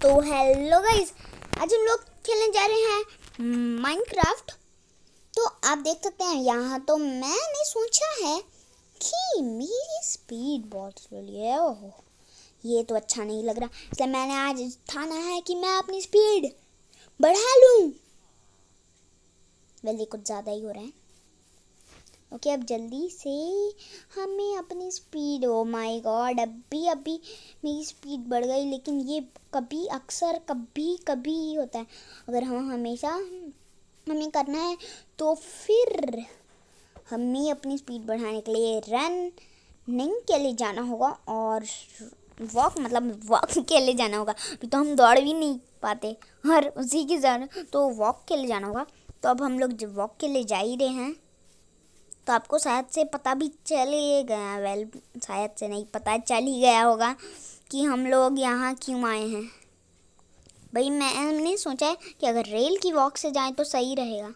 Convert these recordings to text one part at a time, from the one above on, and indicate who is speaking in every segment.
Speaker 1: तो hello guys, आज हम लोग खेलने जा रहे हैं माइनक्राफ्ट। तो आप देख सकते हैं यहाँ तो मैंने सोचा है कि मेरी स्पीड बहुत स्लोली है। ओहो, ये तो अच्छा नहीं लग रहा, इसलिए मैंने आज ठाना है कि मैं अपनी स्पीड बढ़ा लूँ। वेल, ये कुछ ज़्यादा ही हो रहा है। ओके, अब जल्दी से हमें अपनी स्पीड, ओ माय गॉड, अभी मेरी स्पीड बढ़ गई। लेकिन ये कभी कभी होता है। अगर हम हमेशा हमें करना है तो फिर हमें अपनी स्पीड बढ़ाने के लिए रनिंग के लिए जाना होगा और वॉक के लिए जाना होगा। अभी तो हम दौड़ भी नहीं पाते और उसी की जाना, तो वॉक के लिए जाना होगा। तो अब हम लोग जब वॉक के लिए जा ही रहे हैं तो आपको शायद से पता भी चल ही गया, वेल शायद से नहीं, पता चल ही गया होगा कि हम लोग यहाँ क्यों आए हैं। भाई मैंने सोचा है कि अगर रेल की वॉक से जाएं तो सही रहेगा।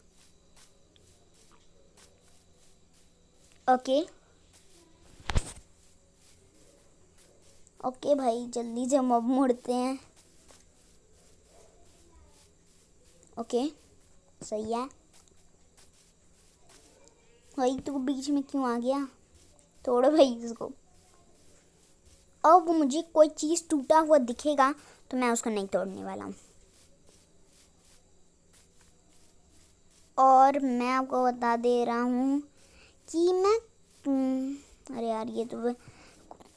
Speaker 1: ओके भाई, जल्दी से हम अब मुड़ते हैं। ओके, सही है भाई। तू बीच में क्यों आ गया? तोड़ो भाई इसको। अब मुझे कोई चीज़ टूटा हुआ दिखेगा तो मैं उसको नहीं तोड़ने वाला हूँ। और मैं आपको बता दे रहा हूँ कि अरे यार, ये तो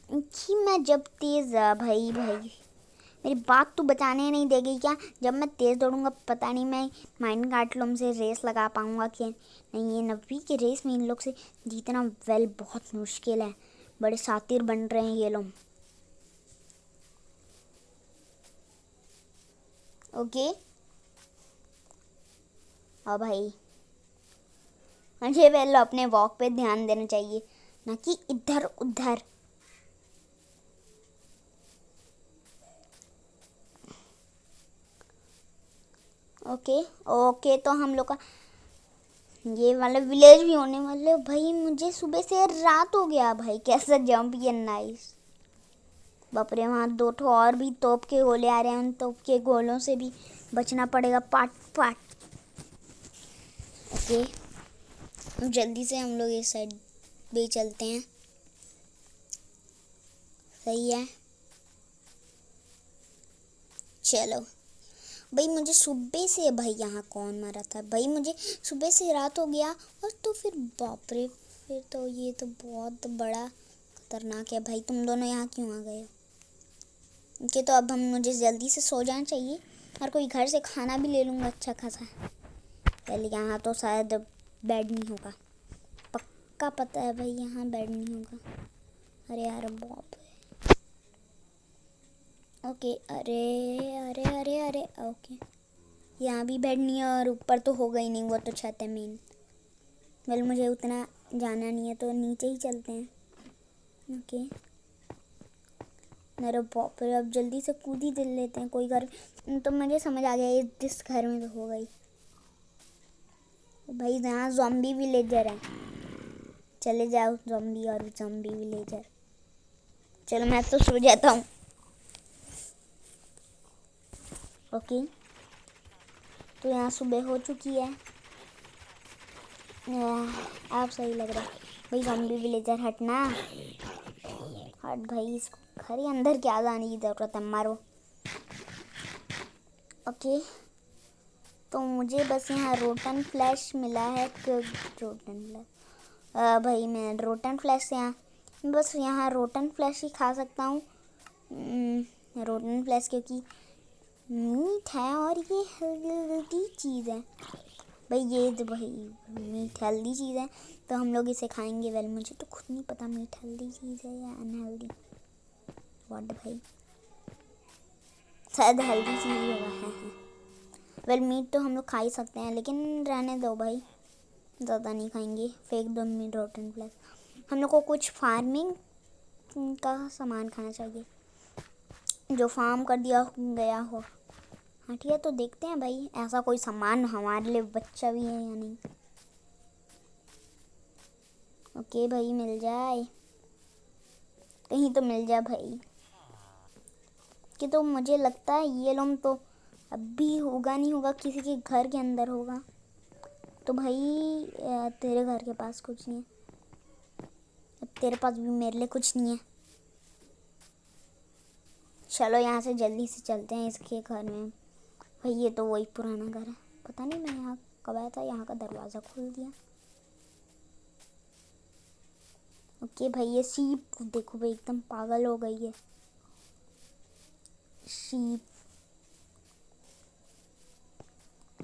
Speaker 1: कि मैं जब तेज़ भाई मेरी बात तो बचाने नहीं देगी क्या? जब मैं तेज़ दौड़ूंगा पता नहीं मैं माइनक्राफ्ट से रेस लगा पाऊंगा कि नहीं। ये नब्बी की रेस में इन लोग से जीतना वेल बहुत मुश्किल है। बड़े शातिर बन रहे हैं ये लोग। ओके, हाँ भाई, मुझे वेल अपने वॉक पे ध्यान देना चाहिए, ना कि इधर उधर। ओके, तो हम लोग का ये वाला विलेज भी होने वाले। भाई मुझे सुबह से रात हो गया भाई। कैसा जंप, ये नाइस। बाप रे, वहाँ दो ठो और भी तोप के गोले आ रहे हैं। उन तोप के गोलों से भी बचना पड़ेगा पाट पाट। ओके, जल्दी से हम लोग इस साइड भी चलते हैं। सही है, चलो भाई। मुझे सुबह से भाई यहाँ कौन मारा था भाई? मुझे सुबह से रात हो गया और तो फिर बाप रे, फिर तो ये तो बहुत बड़ा खतरनाक है भाई। तुम दोनों यहाँ क्यों आ गए हो? ओके, तो अब मुझे जल्दी से सो जाना चाहिए और कोई घर से खाना भी ले लूँगा अच्छा खासा। पहले यहाँ तो शायद बेड नहीं होगा, पक्का पता है भाई यहाँ बेड नहीं होगा। अरे यार बाप रे। ओके, अरे ओके, यहाँ भी बेड नहीं है और ऊपर तो होगा ही नहीं, वो तो छत है मेन। वेल, मुझे उतना जाना नहीं है तो नीचे ही चलते हैं। ओके, मेरे बाप रे, अब जल्दी से कूद ही दिल लेते हैं कोई घर। तो मुझे समझ आ गया जिस घर में तो हो गई भाई। यहाँ ज़ॉम्बी विलेजर है, चले जाओ ज़ॉम्बी विलेजर। चलो मैं तो सो जाता हूँ। ओके, तो यहाँ सुबह हो चुकी है। आप सही लग रहा है भाई। ज़ॉम्बी विलेजर हटना, हट भाई। इसको घर के अंदर क्या जाने की ज़रूरत है, मारो। ओके, तो मुझे बस यहाँ रोटन फ्लैश मिला है। रोटन फ्लैश भाई, मैं रोटन फ्लैश से यहाँ बस यहाँ रोटन फ्लैश ही खा सकता हूँ। रोटन फ्लैश क्योंकि मीट है और ये हेल्दी चीज़ है भाई। ये तो भाई मीट हेल्दी चीज़ है तो हम लोग इसे खाएंगे। वेल, मुझे तो खुद नहीं पता मीट हेल्दी चीज़ है या अनहेल्दी। व्हाट भाई, शायद हेल्दी चीज़ ही होगा है। वेल, मीट तो हम लोग खा ही सकते हैं, लेकिन रहने दो भाई, ज़्यादा नहीं खाएंगे। फेंक दो मीट रोटन प्लस। हम लोग को कुछ फार्मिंग का सामान खाना चाहिए जो फार्म कर दिया गया हो। हाँ ठीक है, तो देखते हैं भाई ऐसा कोई सामान हमारे लिए बच्चा भी है या नहीं। ओके भाई, मिल जाए कहीं तो मिल जाए भाई। कि तो मुझे लगता है ये लोग तो अभी होगा नहीं होगा, किसी के घर के अंदर होगा। तो भाई तेरे घर के पास कुछ नहीं है, अब तेरे पास भी मेरे लिए कुछ नहीं है। चलो यहाँ से जल्दी से चलते हैं इसके घर में। भाई ये तो वही पुराना घर है, पता नहीं मैं यहाँ कब आया था, यहाँ का दरवाज़ा खोल दिया। ओके भाई ये शीप देखो भाई, एकदम पागल हो गई है शीप।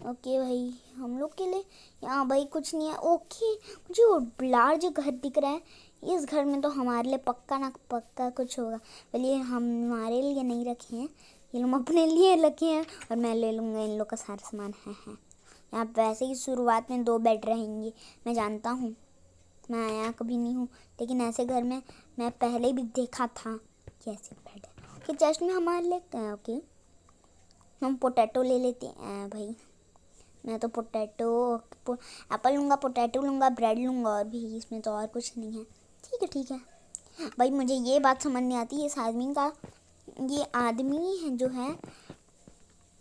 Speaker 1: ओके भाई हम लोग के लिए यहाँ भाई कुछ नहीं है। ओके मुझे वो लार्ज घर दिख रहा है, इस घर में तो हमारे लिए पक्का ना पक्का कुछ होगा। बोलिए हमारे लिए नहीं रखे हैं, ये लोग अपने लिए रखे हैं और मैं ले लूँगा इन लोग का सारा सामान। है यहाँ वैसे ही शुरुआत में 2 बेड रहेंगे, मैं जानता हूँ, मैं आया कभी नहीं हूँ, लेकिन ऐसे घर में मैं पहले भी देखा था कि ऐसे बेड है। कि चेस्ट में हमारे लिए ओके हम पोटैटो ले लेते हैं भाई। मैं तो पोटैटो एप्पल लूँगा, पोटैटो लूँगा, ब्रेड लूँगा, और भी इसमें तो और कुछ नहीं है। ठीक है भाई। मुझे ये बात समझ नहीं आती, ये आदमी है जो है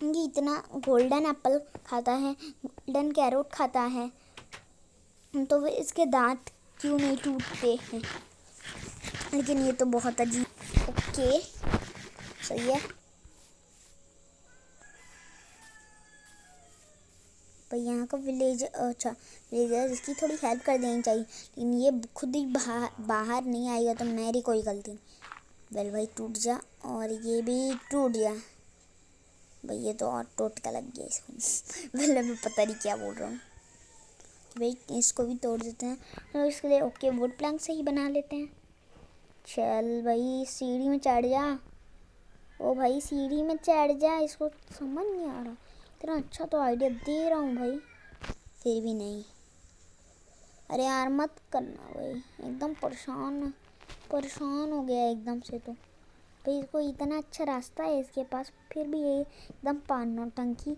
Speaker 1: ये इतना गोल्डन एप्पल खाता है, गोल्डन कैरोट खाता है, तो वे इसके दांत क्यों नहीं टूटते हैं? लेकिन ये तो बहुत अजीब। ओके सही है भाई। यहाँ का विलेज अच्छा विलेजर इसकी थोड़ी हेल्प कर देनी चाहिए, लेकिन ये खुद ही बाहर नहीं आएगा तो मेरी कोई गलती नहीं। वेल भाई टूट जा, और ये भी टूट जा भाई, ये तो और टोटका लग गया इसको। वेल मैं पता नहीं क्या बोल रहा हूँ भाई। इसको भी तोड़ देते हैं तो इसके लिए ओके वुड प्लैंक से ही बना लेते हैं। चल भाई सीढ़ी में चढ़ जा, ओ भाई सीढ़ी में चढ़ जा, इसको समझ नहीं आ रहा। इतना अच्छा तो आइडिया दे रहा हूँ भाई, फिर भी नहीं। अरे यार मत करना भाई, एकदम परेशान हो गया एकदम से। तो भाई इसको इतना अच्छा रास्ता है इसके पास, फिर भी ये एकदम नौटंकी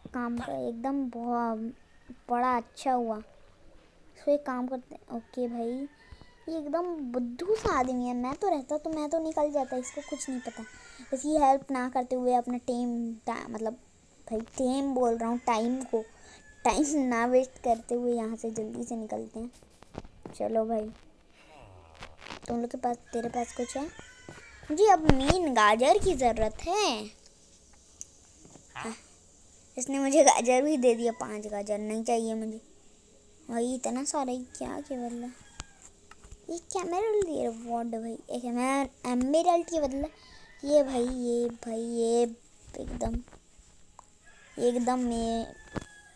Speaker 1: काम का एकदम बहुत बड़ा अच्छा हुआ। इसको एक काम करते हैं। ओके भाई ये एकदम बुद्धू सा आदमी है, मैं तो रहता तो मैं तो निकल जाता, इसको कुछ नहीं पता। इसकी हेल्प ना करते हुए अपना मतलब भाई टाइम बोल रहा हूँ, टाइम ना वेस्ट करते हुए यहाँ से जल्दी से निकलते हैं। चलो भाई तुम लोग के पास तेरे पास कुछ है? मुझे अब मेन गाजर की ज़रूरत है। इसने मुझे गाजर भी दे दिया, 5 गाजर नहीं चाहिए मुझे भाई, इतना सारा ही क्या केवल ये कैमरल दे रिवॉर्ड भाई, एक एमरल्ड के बदले ये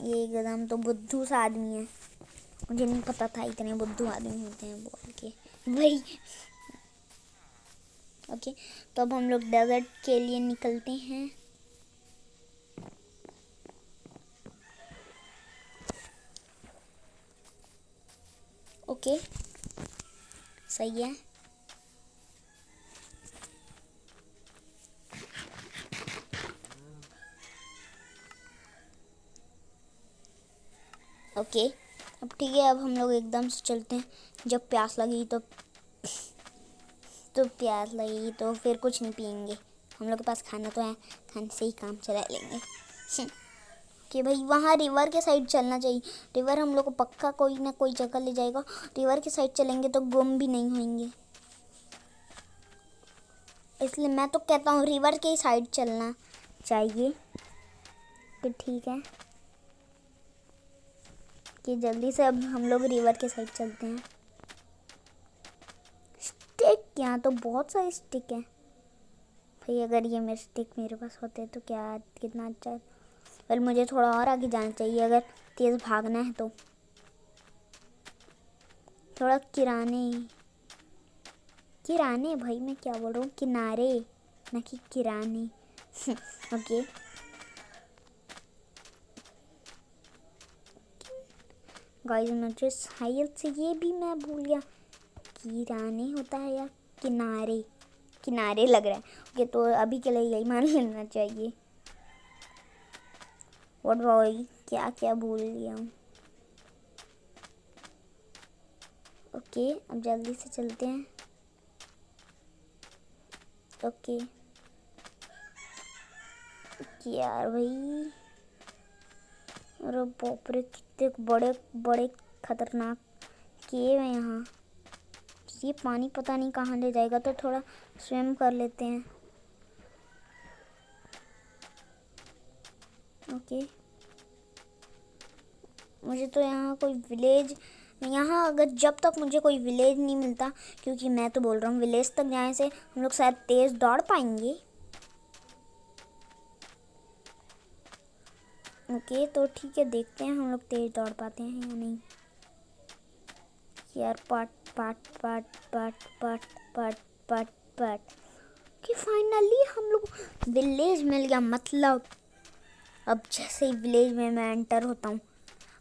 Speaker 1: एकदम तो बुद्धू सा आदमी है। मुझे नहीं पता था इतने बुद्धू आदमी होते हैं बोल के भाई। ओके तो अब हम लोग डेजर्ट के लिए निकलते हैं। ओके सही है। ओके अब ठीक है, अब हम लोग एकदम से चलते हैं। जब प्यास लगेगी तो फिर कुछ नहीं पियेंगे, हम लोग के पास खाना तो है, खाने से ही काम चला लेंगे। कि भाई वहाँ रिवर के साइड चलना चाहिए, रिवर हम लोग को पक्का कोई ना कोई जगह ले जाएगा। रिवर के साइड चलेंगे तो गुम भी नहीं होंगे, इसलिए मैं तो कहता हूँ रिवर के साइड चलना चाहिए। तो ठीक है कि जल्दी से अब हम लोग रिवर के साइड चलते हैं। स्टिक यहाँ तो बहुत सारे स्टिक हैं भाई, अगर ये मेरे स्टिक मेरे पास होते तो क्या कितना अच्छा है। पर मुझे थोड़ा और आगे जाना चाहिए अगर तेज़ भागना है तो। थोड़ा किराने भाई, मैं क्या बोल रहा हूँ, किनारे ना कि किराने। ओके गाइस मुझे शायद से ये भी मैं भूल गया, किराने होता है या किनारे लग रहा है। ओके तो अभी के लिए यही मान लेना चाहिए। व्हाट भाई क्या क्या भूल गया हूँ। ओके अब जल्दी से चलते हैं। ओके यार भाई, अरे बाप रे, कितने बड़े बड़े खतरनाक केव है यहाँ। ये पानी पता नहीं कहाँ ले जाएगा, तो थोड़ा स्विम कर लेते हैं। ओके, मुझे तो यहाँ कोई विलेज, यहाँ अगर जब तक मुझे कोई विलेज नहीं मिलता, क्योंकि मैं तो बोल रहा हूँ विलेज तक जाने से हम लोग शायद तेज़ दौड़ पाएंगे। ओके, तो ठीक है, देखते हैं हम लोग तेज़ दौड़ पाते हैं या नहीं। यार पाट पाट पाट पाट पाट पाट पाट पाट कि फाइनली हम लोग विलेज मिल गया। मतलब अब जैसे ही विलेज में मैं एंटर होता हूँ,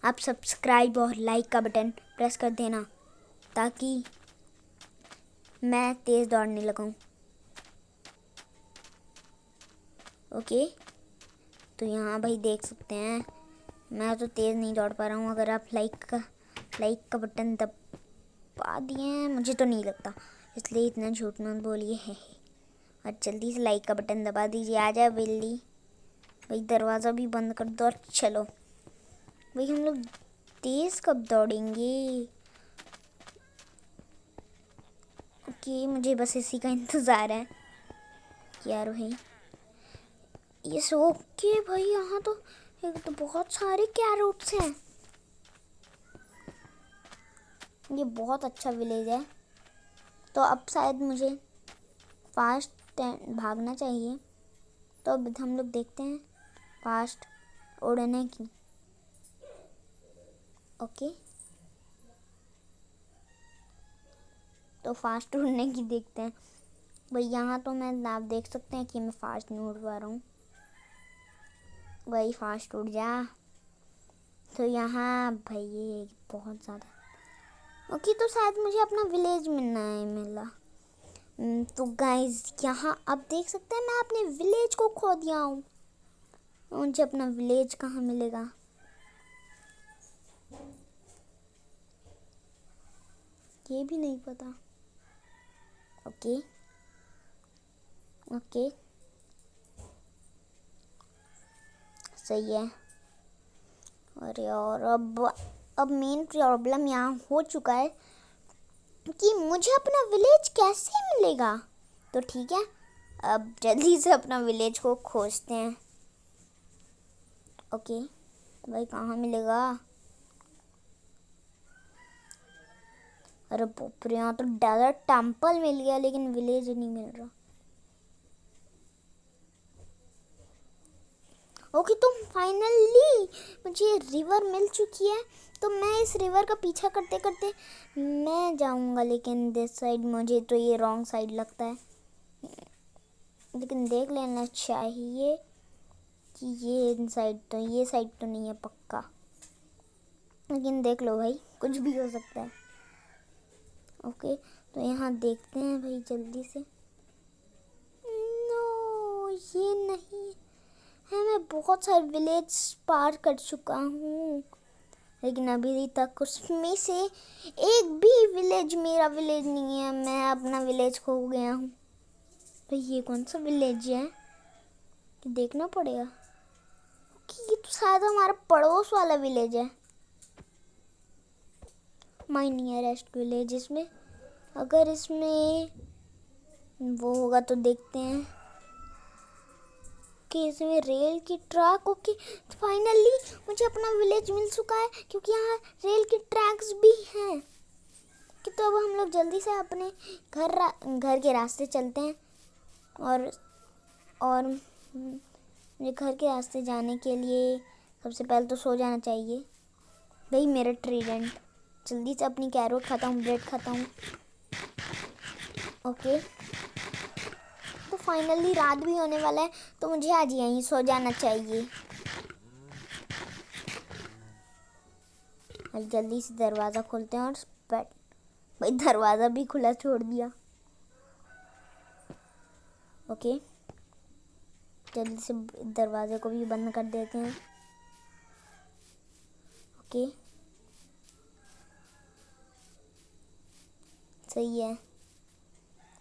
Speaker 1: आप सब्सक्राइब और लाइक का बटन प्रेस कर देना, ताकि मैं तेज़ दौड़ने लगाऊँ। ओके, तो यहाँ भाई देख सकते हैं मैं तो तेज़ नहीं दौड़ पा रहा हूँ। अगर आप लाइक का बटन दबा दिए हैं, मुझे तो नहीं लगता, इसलिए इतना झूठ मत बोलिए है। और जल्दी से लाइक का बटन दबा दीजिए। आ जाए बिल्ली भाई, दरवाज़ा भी बंद कर दो और चलो भाई, हम लोग तेज़ कब दौड़ेंगे। ओके, मुझे बस इसी का इंतज़ार है यार भाई। ये सो के भाई, यहाँ तो एक तो बहुत सारे कैरोट्स हैं। ये बहुत अच्छा विलेज है। तो अब शायद मुझे फास्ट भागना चाहिए, तो अब हम लोग देखते हैं फास्ट उड़ने की। ओके, तो फास्ट उड़ने की देखते हैं भाई। यहाँ तो आप देख सकते हैं कि मैं फास्ट नहीं उड़ पा रहा हूँ भाई। फास्ट उड़ जा। तो यहाँ भाई ये बहुत ज़्यादा। ओके, तो शायद मुझे अपना विलेज मिला। तो गाइस यहाँ आप देख सकते हैं मैं अपने विलेज को खो दिया हूँ। मुझे अपना विलेज कहाँ मिलेगा। ये भी नहीं पता। ओके ओके, सही है। अरे और अब मेन प्रॉब्लम यहाँ हो चुका है कि मुझे अपना विलेज कैसे मिलेगा। तो ठीक है, अब जल्दी से अपना विलेज को खोजते हैं। ओके भाई, कहाँ मिलेगा। अरे बाप रे, यहाँ तो डेजर्ट टेम्पल मिल गया, लेकिन विलेज नहीं मिल रहा। ओके, तो फाइनली मुझे रिवर मिल चुकी है। तो मैं इस रिवर का पीछा करते करते मैं जाऊंगा, लेकिन दिस साइड मुझे तो ये रॉन्ग साइड लगता है। लेकिन देख लेना चाहिए कि ये साइड तो नहीं है पक्का, लेकिन देख लो भाई, कुछ भी हो सकता है। ओके, तो यहाँ देखते हैं भाई जल्दी से। नो, ये नहीं है। मैं बहुत सारे विलेज पार कर चुका हूँ, लेकिन अभी तक उसमें से एक भी विलेज मेरा विलेज नहीं है। मैं अपना विलेज खो गया हूँ। तो ये कौन सा विलेज है कि देखना पड़ेगा कि ये तो शायद हमारा पड़ोस वाला विलेज है, माय नियरेस्ट विलेज। इसमें अगर इसमें वो होगा तो देखते हैं कि इसमें रेल की ट्रैक। ओके, तो फाइनली मुझे अपना विलेज मिल चुका है, क्योंकि यहाँ रेल की ट्रैक्स भी हैं। कि तो अब हम लोग जल्दी से अपने घर के रास्ते चलते हैं। और मुझे घर के रास्ते जाने के लिए सबसे पहले तो सो जाना चाहिए भाई। मेरा ट्रीडेंट, जल्दी से अपनी कैरोट खाता हूँ, ब्रेड खाता हूँ। ओके, तो फाइनली रात भी होने वाला है, तो मुझे आज यहीं सो जाना चाहिए। और जल्दी से दरवाज़ा खोलते हैं और भाई दरवाज़ा भी खुला छोड़ दिया। ओके, जल्दी से दरवाजे को भी बंद कर देते हैं। ओके, सही है।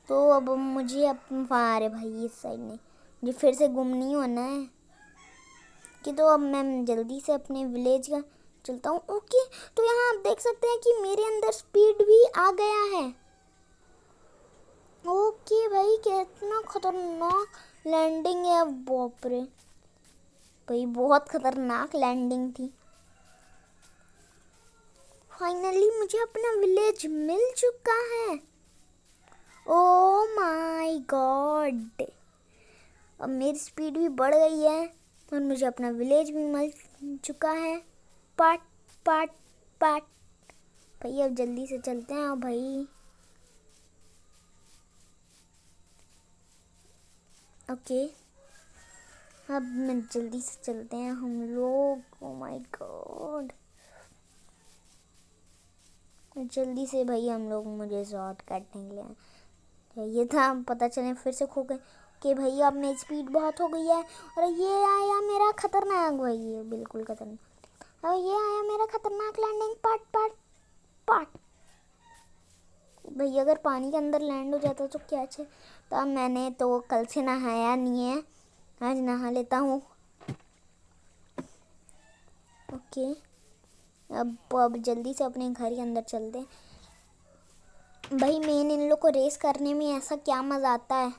Speaker 1: तो अब मुझे अरे भाई इस साइड नहीं, मुझे फिर से गुम नहीं होना है। ओके, तो अब मैं जल्दी से अपने विलेज का चलता हूँ। ओके, तो यहाँ आप देख सकते हैं कि मेरे अंदर स्पीड भी आ गया है। ओके भाई, कितना खतरनाक लैंडिंग है। बाप रे भाई, बहुत खतरनाक लैंडिंग थी। फाइनली मुझे अपना विलेज मिल चुका है। ओ माय गॉड, अब मेरी स्पीड भी बढ़ गई है और मुझे अपना विलेज भी मिल चुका है। पाट पाट पाट भाई, अब जल्दी से चलते हैं भाई। ओके, अब मैं जल्दी से चलते हैं हम लोग। ओ माय गॉड, जल्दी से भाई हम लोग मुझे शॉर्टकट निकले। ये था, पता चले फिर से खो गए कि भाई अब मेरी स्पीड बहुत हो गई है। और ये आया मेरा खतरनाक भाई, ये बिल्कुल खतरनाक। और ये आया मेरा खतरनाक लैंडिंग। पाट पाट पाट भाई, अगर पानी के अंदर लैंड हो जाता तो क्या अच्छे। तब मैंने तो कल से नहाया नहीं है, आज नहा लेता हूँ। ओके, अब जल्दी से अपने घर के अंदर चलते हैं। भाई मेन इन लोग को रेस करने में ऐसा क्या मज़ा आता है।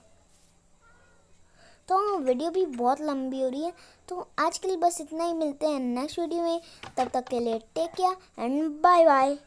Speaker 1: तो वीडियो भी बहुत लंबी हो रही है, तो आज के लिए बस इतना ही। मिलते हैं नेक्स्ट वीडियो में, तब तक के लिए take care and bye bye.